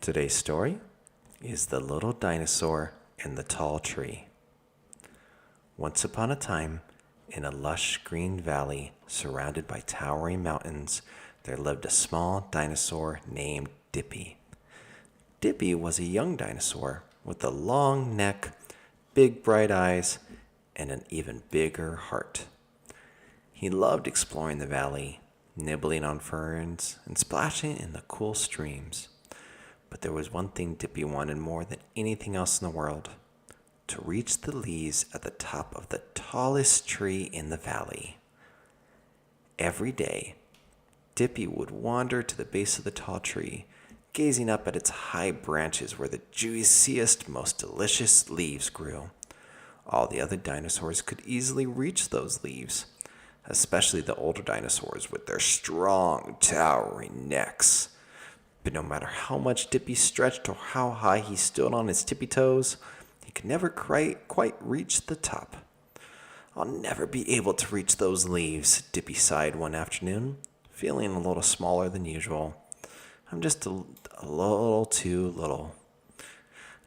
Today's story is The Little Dinosaur and the Tall Tree. Once upon a time, in a lush green valley surrounded by towering mountains, there lived a small dinosaur named Dippy. Dippy was a young dinosaur with a long neck, big bright eyes, and an even bigger heart. He loved exploring the valley, nibbling on ferns, and splashing in the cool streams. But there was one thing Dippy wanted more than anything else in the world: to reach the leaves at the top of the tallest tree in the valley. Every day, Dippy would wander to the base of the tall tree, gazing up at its high branches where the juiciest, most delicious leaves grew. All the other dinosaurs could easily reach those leaves, especially the older dinosaurs with their strong, towering necks. But no matter how much Dippy stretched or how high he stood on his tippy toes, he could never quite reach the top. "I'll never be able to reach those leaves," Dippy sighed one afternoon, feeling a little smaller than usual. "I'm just a little too little."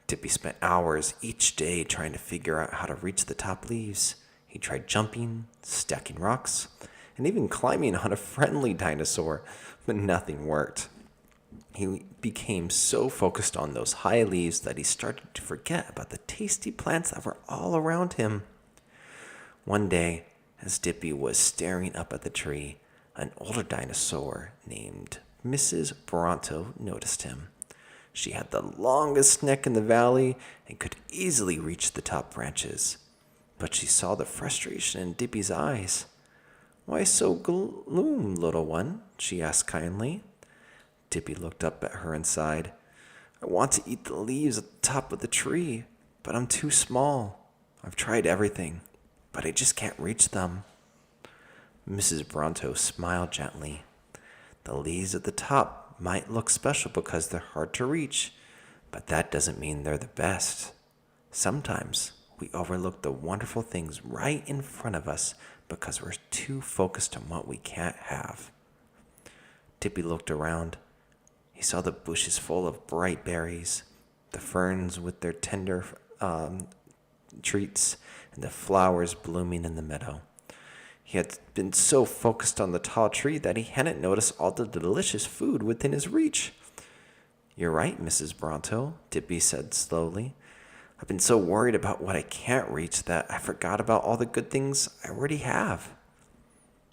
Dippy spent hours each day trying to figure out how to reach the top leaves. He tried jumping, stacking rocks, and even climbing on a friendly dinosaur, but nothing worked. He became so focused on those high leaves that he started to forget about the tasty plants that were all around him. One day, as Dippy was staring up at the tree, an older dinosaur named Mrs. Bronto noticed him. She had the longest neck in the valley and could easily reach the top branches. But she saw the frustration in Dippy's eyes. "Why so gloom, little one?" she asked kindly. Dippy looked up at her and sighed. "I want to eat the leaves at the top of the tree, but I'm too small. I've tried everything, but I just can't reach them." Mrs. Bronto smiled gently. "The leaves at the top might look special because they're hard to reach, but that doesn't mean they're the best. Sometimes we overlook the wonderful things right in front of us because we're too focused on what we can't have." Dippy looked around. He saw the bushes full of bright berries, the ferns with their tender treats, and the flowers blooming in the meadow. He had been so focused on the tall tree that he hadn't noticed all the delicious food within his reach. "You're right, Mrs. Bronto," Dippy said slowly. "I've been so worried about what I can't reach that I forgot about all the good things I already have."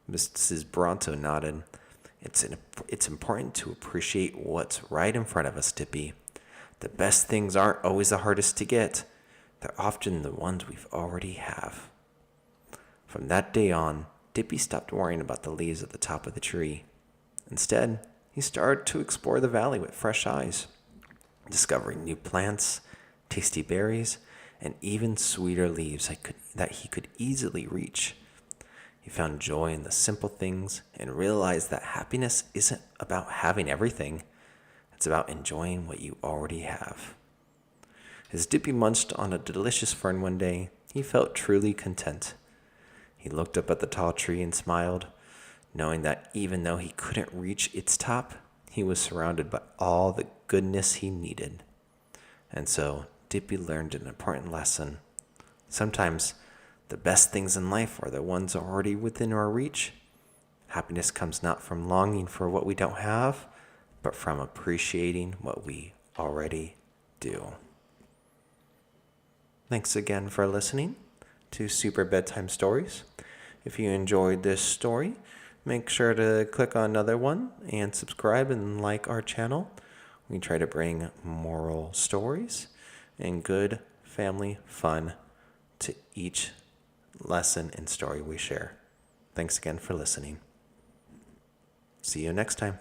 Mrs. Bronto nodded. It's important to appreciate what's right in front of us, Dippy. The best things aren't always the hardest to get. They're often the ones we've already have. From that day on, Dippy stopped worrying about the leaves at the top of the tree. Instead, he started to explore the valley with fresh eyes, discovering new plants, tasty berries, and even sweeter leaves that he could easily reach. He found joy in the simple things and realized that happiness isn't about having everything. It's about enjoying what you already have. As Dippy munched on a delicious fern one day, he felt truly content. He looked up at the tall tree and smiled, knowing that even though he couldn't reach its top, he was surrounded by all the goodness he needed. And so, Dippy learned an important lesson. Sometimes, the best things in life are the ones already within our reach. Happiness comes not from longing for what we don't have, but from appreciating what we already do. Thanks again for listening to Super Bedtime Stories. If you enjoyed this story, make sure to click on another one and subscribe and like our channel. We try to bring moral stories and good family fun to each lesson and story we share. Thanks again for listening. See you next time.